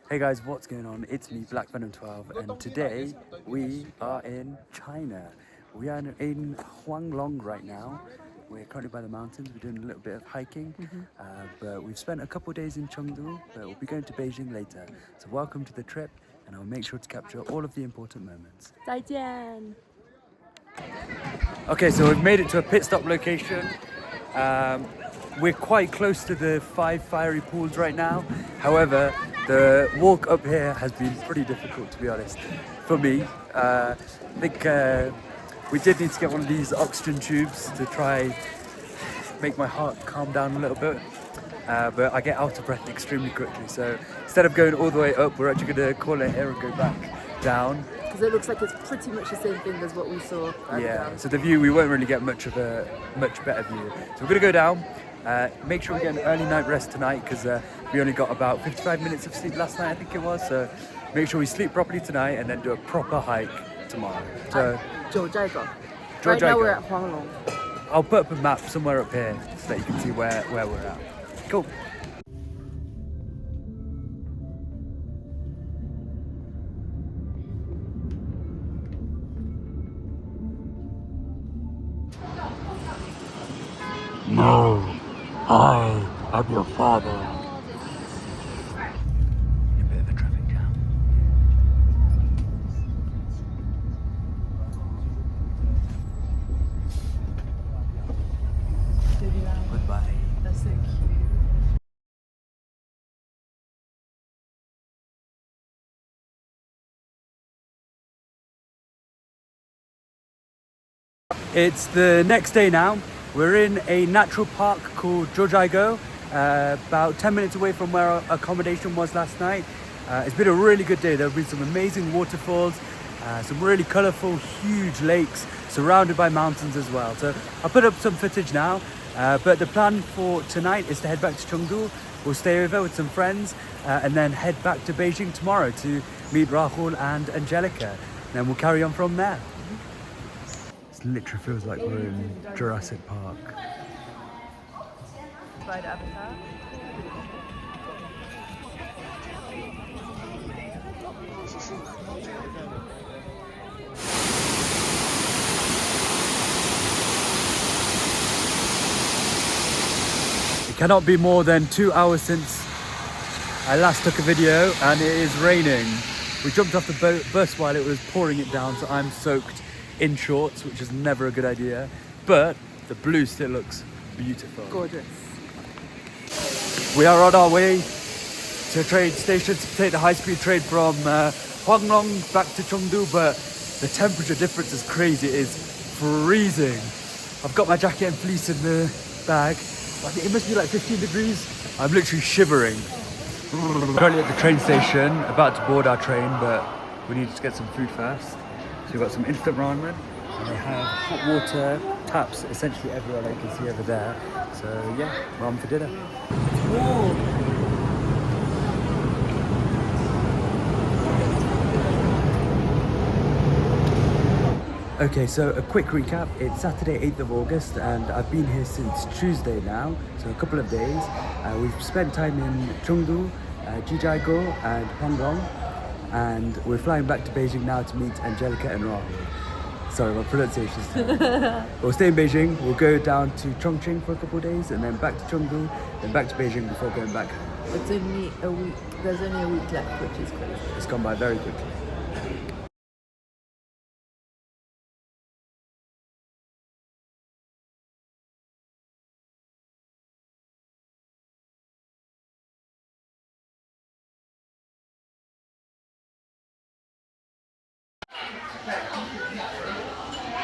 Hey guys, what's going on? It's me, Black Venom 12, and today we are in China. We are in Huanglong right now. We're currently by the mountains. We're doing a little bit of hiking, but we've spent a couple of days in Chengdu, but we'll be going to Beijing later. So welcome to the trip, and I'll make sure to capture all of the important moments. 再见. Okay, so we've made it to a pit stop location. We're quite close to the 5 fiery pools right now. However, the walk up here has been pretty difficult, to be honest, for me. I think we did need to get one of these oxygen tubes to try make my heart calm down a little bit. But I get out of breath extremely quickly. So instead of going all the way up, we're actually going to call it here and go back down. Because it looks like it's pretty much the same thing as what we saw. Yeah, so the view, we won't really get much better view. So we're going to go down. Make sure we get an early night rest tonight because we only got about 55 minutes of sleep last night, I think it was. So make sure we sleep properly tonight and then do a proper hike tomorrow. So Jiuzhaigou. Right now we're at Huanglong. I'll put up a map somewhere up here so that you can see where we're at. Cool. No, I am your father. A bit of a traffic jam. Goodbye. That's so cute. It's the next day now. We're in a natural park called Jiuzhaigou, about 10 minutes away from where our accommodation was last night. It's been a really good day. There have been some amazing waterfalls, some really colourful, huge lakes surrounded by mountains as well. So I'll put up some footage now, but the plan for tonight is to head back to Chengdu. We'll stay over with some friends and then head back to Beijing tomorrow to meet Rahul and Angelica. And then we'll carry on from there. Literally feels like we're in Jurassic Park. Ride Avatar. It cannot be more than 2 hours since I last took a video and it is raining. We jumped off the bus while it was pouring it down, so I'm soaked in shorts, which is never a good idea, but the blue still looks beautiful. Gorgeous. We are on our way to a train station to take the high-speed train from Huanglong back to Chengdu, but the temperature difference is crazy. It is freezing. I've got my jacket and fleece in the bag. I think it must be like 15 degrees. I'm literally shivering. Currently at the train station, about to board our train, but we need to get some food first. So we've got some instant ramen, and they have hot water taps essentially everywhere, like you can see over there. So yeah, ramen for dinner. Okay, so a quick recap. It's Saturday 8th of August and I've been here since Tuesday now, so a couple of days. We've spent time in Chengdu, Jiuzhaigou and Huanglong, and we're flying back to Beijing now to meet Angelica and Rahul. Sorry, my pronunciation's terrible. We'll stay in Beijing, we'll go down to Chongqing for a couple of days and then back to Chengdu, then back to Beijing before going back home. It's only a week. There's only a week left, which is crazy. It's gone by very quickly.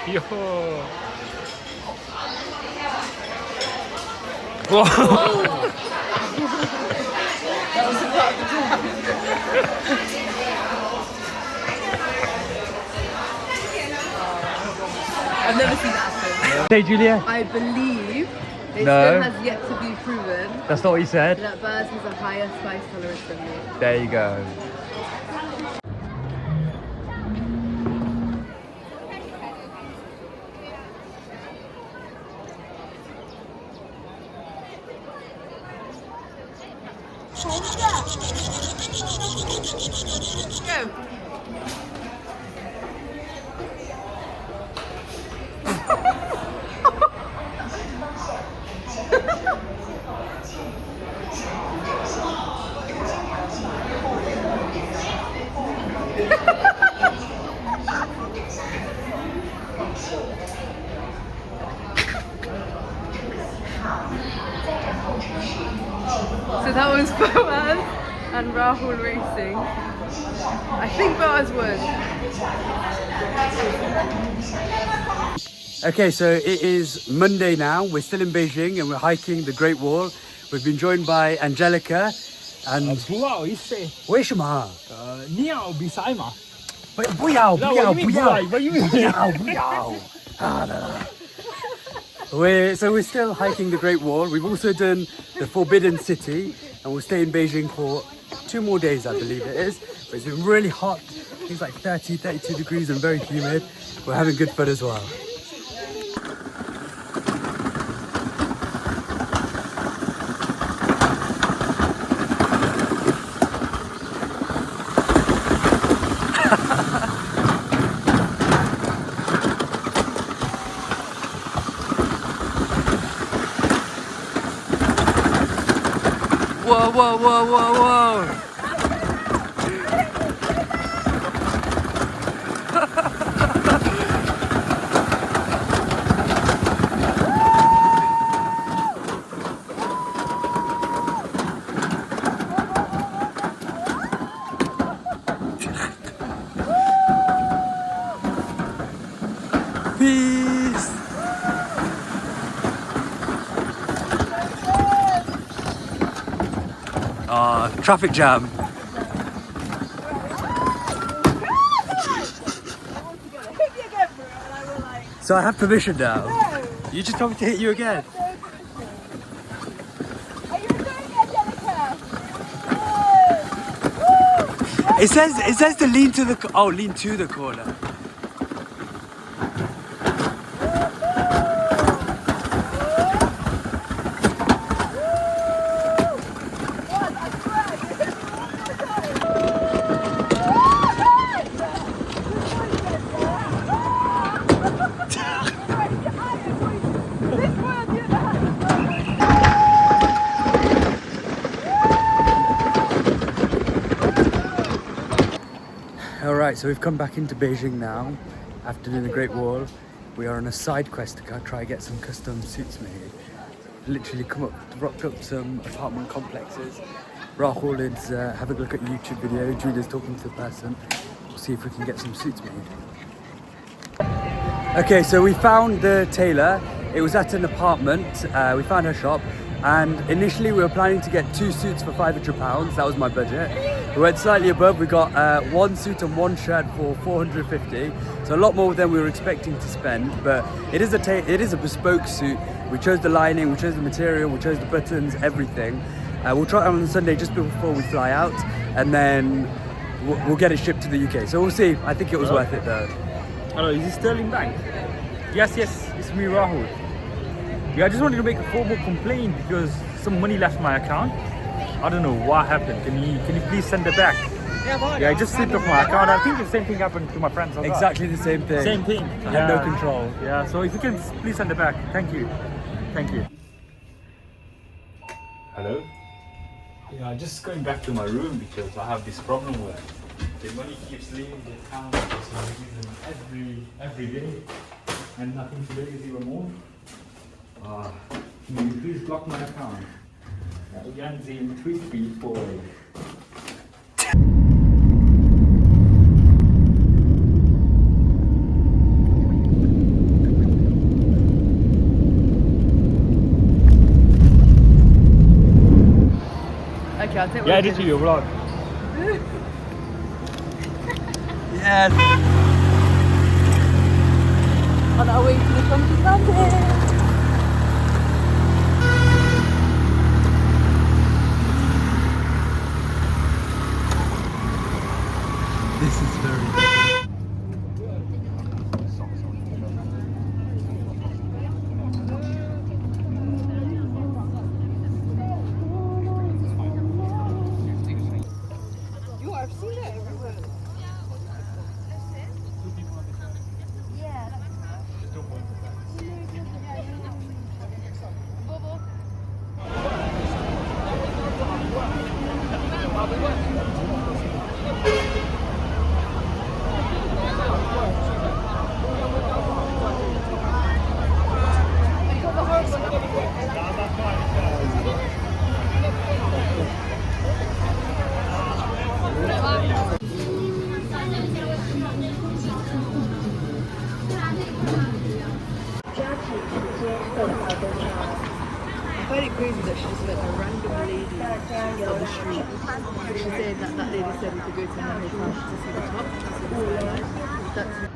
Yo. I've never seen that happen. Hey Julia. I believe it No. still has yet to be proven That's not what you said. that birds has a higher spice tolerance than me. There you go. So that was Boaz and Rahul racing. I think Boaz won. Okay, so it is Monday now. We're still in Beijing and we're hiking the Great Wall. We've been joined by Angelica and 不好意思，为什么？你要比赛吗？不要不要不要不要。We're still hiking the Great Wall. We've also done the Forbidden City and we'll stay in Beijing for 2 more days, I believe it is. But it's been really hot. It's like 30, 32 degrees and very humid. We're having good fun as well. Whoa, whoa, whoa, whoa, whoa! Peace! Traffic jam. So I have permission now. No. You just told me to hit you again. Are you doing Angelica? It says to lean to the lean to the corner. Alright, so we've come back into Beijing now after doing the Great Wall. We are on a side quest to try and get some custom suits made. Literally rocked up some apartment complexes. Rahul is having a look at a YouTube video. Julia's talking to the person. We'll see if we can get some suits made. Okay, so we found the tailor. It was at an apartment. We found her shop. And initially we were planning to get 2 suits for £500. That was my budget. We went slightly above. We got 1 suit and 1 shirt for 450. So a lot more than we were expecting to spend. But it is a bespoke suit. We chose the lining, we chose the material, we chose the buttons, everything. We'll try it on Sunday just before we fly out, and then we'll get it shipped to the UK. So we'll see. I think it was worth it though. Hello, is it Sterling Bank? Yes, it's me, Rahul. Yeah, I just wanted to make a formal complaint because some money left my account. I don't know what happened. Can you please send it back? Yeah, I just slipped off my account. I think the same thing happened to my friends as well. Exactly the same thing. Same thing. I had no control. Yeah, so if you can please send it back. Thank you. Thank you. Hello? Yeah, just going back to my room because I have this problem where the money keeps leaving the account, so I use them every day, and nothing today is even more. Can you please block my account? Again, the tweet speed for Okay, I'll take one. yeah, I did your vlog. Yes. On our way to the Chongqing mountain. This is very good. You have seen it everywhere. I find it crazy that she just met a random lady on the street. She's saying that that lady said we could go to her house to see the top. That's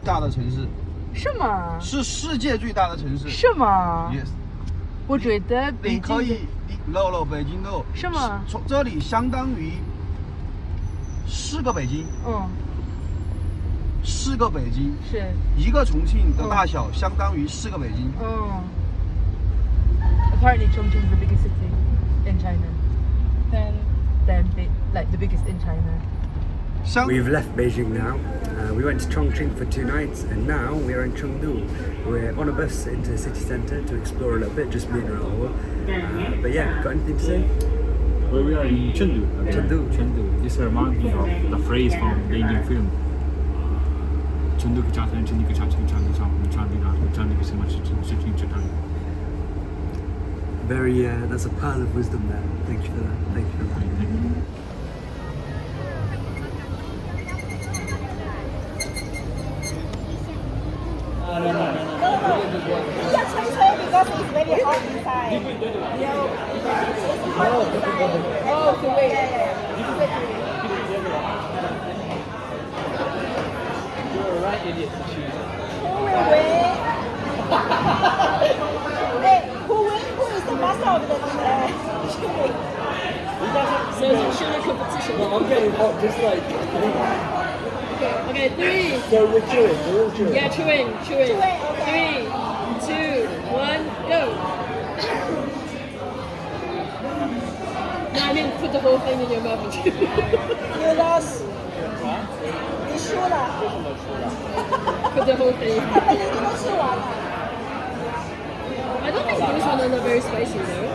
大的城市，是吗？是世界最大的城市。是吗？ Yes，我觉得北京你可以，no，北京 no，是吗？从这里相当于4个北京，嗯， 4个北京，是，一个重庆的大小相当于4个北京。嗯。Apparently, Chongqing is the biggest city in China. Then like the biggest in China. We've left Beijing now. We went to Chongqing for 2 nights and now we're in Chengdu. We're on a bus into the city centre to explore a little bit, just me and Rahul. But yeah, got anything to say? Well, we are in Chengdu. Chengdu. Chengdu. This reminds me of the phrase from the Indian film. Chengdu ke chaasan, Chengdu ke chaasan, Chengdu ke chaasan, Chengdu ke chaasan. Very, that's a pearl of wisdom there. Thank you for that. Thank you for that. Because it's very hot inside. Oh, to wait. You're a right idiot to choose. Who will win? Hey, who is the master of the chili? So it's a chili competition. I'm getting hot just like. Okay, 3. So we're chewing, we're all chewing. Yeah, chewing. Chewing, okay. 3, 2, 1, go. No, I mean put the whole thing in your mouth and chew. You lost. 你输了。 Put the whole thing. 他本来都吃完了。 I don't think these ones are very spicy though.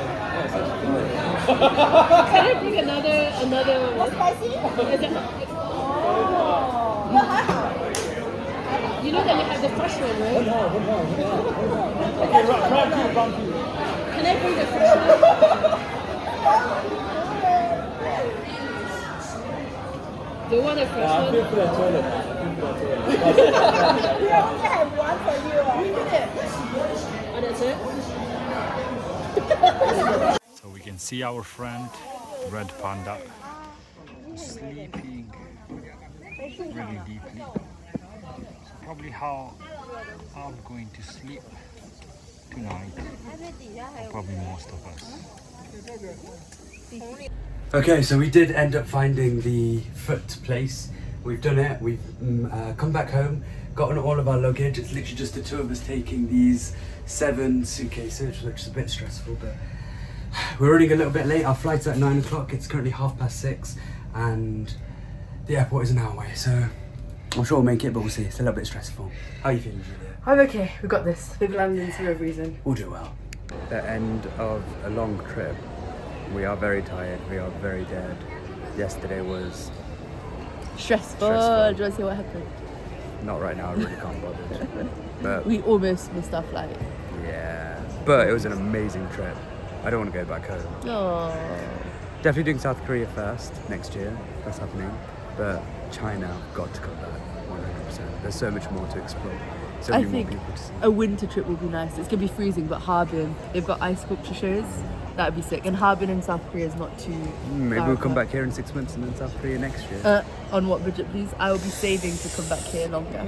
Can I bring another More one? spicy? Is it- 那还好。 You know that you have the fresh one, right? Can I bring the fresh one? Do you want a fresh I one? feel for the toilet. I feel for the toilet. We only have one for you. Oh, that's it? So we can see our friend Red Panda sleeping really deeply. So probably how I'm going to sleep tonight, or probably most of us. Okay, so we did end up finding the foot place. We've done it. We've come back home, gotten all of our luggage. It's literally just the 2 of us taking these 7 suitcases, which is a bit stressful, but we're running a little bit late. Our flight's at 9 o'clock. It's currently 6:30, and the airport is an hour away. So I'm sure we'll make it, but we'll see. It's a little bit stressful. How are you feeling, Julia? I'm okay. We got this. Big landings for a reason. We'll do well. The end of a long trip. We are very tired. We are very dead. Yesterday was Stressful. Stressful. Do you want to see what happened? not right now. I really can't bother. But We almost missed our flight. yeah, but it was an amazing trip. I don't want to go back home. Oh. Definitely doing South Korea first next year. That's happening. But China, got to come back 100%. There's so much more to explore. So I many more think people to see. a winter trip would be nice. It's gonna be freezing, but Harbin, they've got ice sculpture shows. That'd be sick. And Harbin in South Korea is not too. Maybe far we'll come apart. back here in 6 months and then South Korea next year. On what budget, please? I will be saving to come back here longer.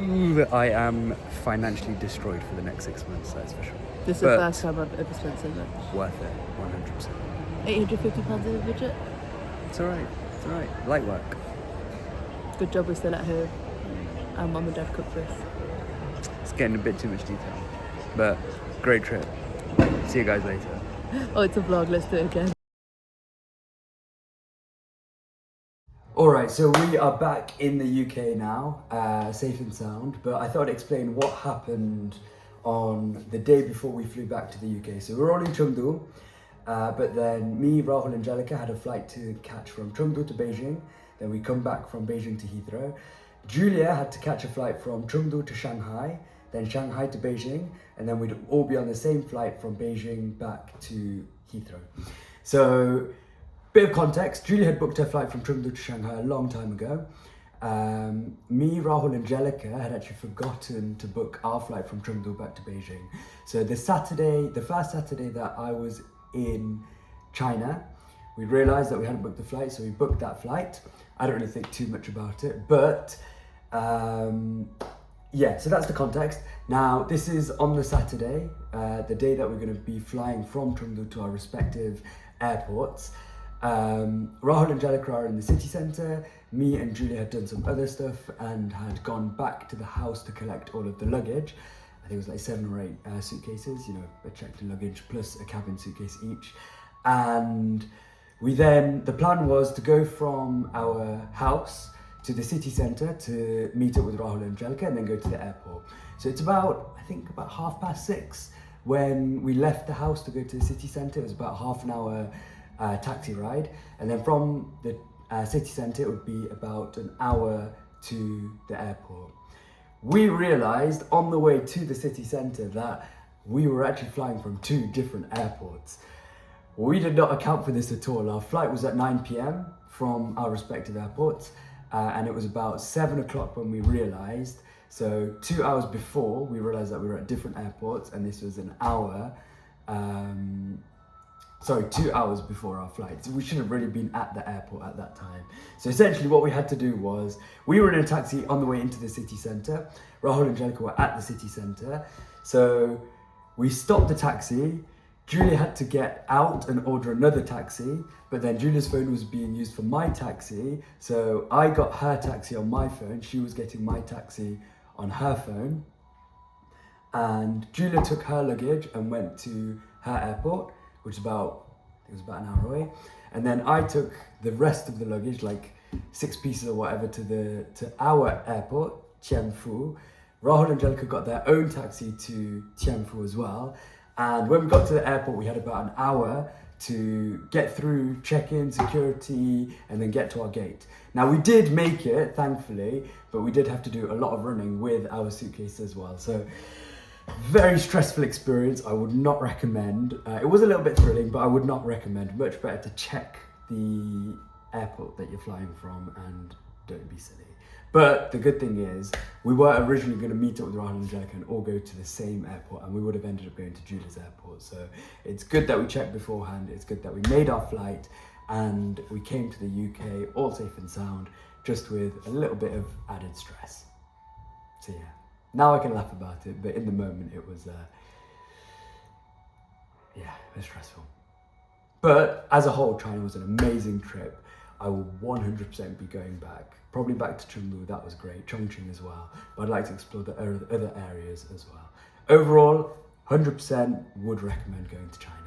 I am financially destroyed for the next 6 months, that's for sure. This is the But first time I've ever spent so much. worth it, 100%. £850 over budget. It's alright, light work. Good job we're still at home. And mum and dad cooked for us. It's getting a bit too much detail, but great trip. See you guys later. Oh, it's a vlog. Let's do it again. Alright, so we are back in the UK now, safe and sound, but I thought I'd explain what happened on the day before we flew back to the UK. So we were all in Chengdu, but then me, Rahul and Angelica had a flight to catch from Chengdu to Beijing, then we come back from Beijing to Heathrow. Julia had to catch a flight from Chengdu to Shanghai, then Shanghai to Beijing, and then we'd all be on the same flight from Beijing back to Heathrow. So, bit of context, Julia had booked her flight from Chengdu to Shanghai a long time ago. Me, Rahul and Angelica had actually forgotten to book our flight from Chengdu back to Beijing. So the first Saturday that I was in China, we realized that we hadn't booked the flight, so we booked that flight. I don't really think too much about it, but yeah, so that's the context. Now, this is on the Saturday, the day that we're going to be flying from Chengdu to our respective airports. Rahul and Angelica are in the city centre. Me and Julia had done some other stuff and had gone back to the house to collect all of the luggage. I think it was like 7 or 8 suitcases, you know, a checked luggage plus a cabin suitcase each. And the plan was to go from our house to the city centre to meet up with Rahul and Angelica and then go to the airport. So it's about 6:30 when we left the house to go to the city centre. It was about half an hour taxi ride, and then from the city centre it would be about an hour to the airport. We realised on the way to the city centre that we were actually flying from 2 different airports. We did not account for this at all. Our flight was at 9 p.m. from our respective airports, and it was about 7 o'clock when we realised. So 2 hours before, we realised that we were at different airports, and this was an hour 2 hours before our flight. So we should have really been at the airport at that time. So essentially what we had to do was, we were in a taxi on the way into the city centre. Rahul and Angelica were at the city centre. So we stopped the taxi. Julia had to get out and order another taxi, but then Julia's phone was being used for my taxi. So I got her taxi on my phone. She was getting my taxi on her phone. And Julia took her luggage and went to her airport, which was about an hour away, and then I took the rest of the luggage, like 6 pieces or whatever, to our airport, Tianfu. Rahul and Angelica got their own taxi to Tianfu as well, and when we got to the airport, we had about an hour to get through check-in, security, and then get to our gate. Now we did make it, thankfully, but we did have to do a lot of running with our suitcase as well. So very stressful experience. I would not recommend. It was a little bit thrilling, but I would not recommend. Much better to check the airport that you're flying from and don't be silly. But the good thing is, we were originally going to meet up with Rahul and Angelica and all go to the same airport, and we would have ended up going to Julia's airport. So it's good that we checked beforehand. It's good that we made our flight and we came to the UK all safe and sound, just with a little bit of added stress. So yeah. Now I can laugh about it, but in the moment it was, it was stressful. But as a whole, China was an amazing trip. I will 100% be going back. Probably back to Chengdu, that was great. Chongqing as well. But I'd like to explore the other areas as well. Overall, 100% would recommend going to China.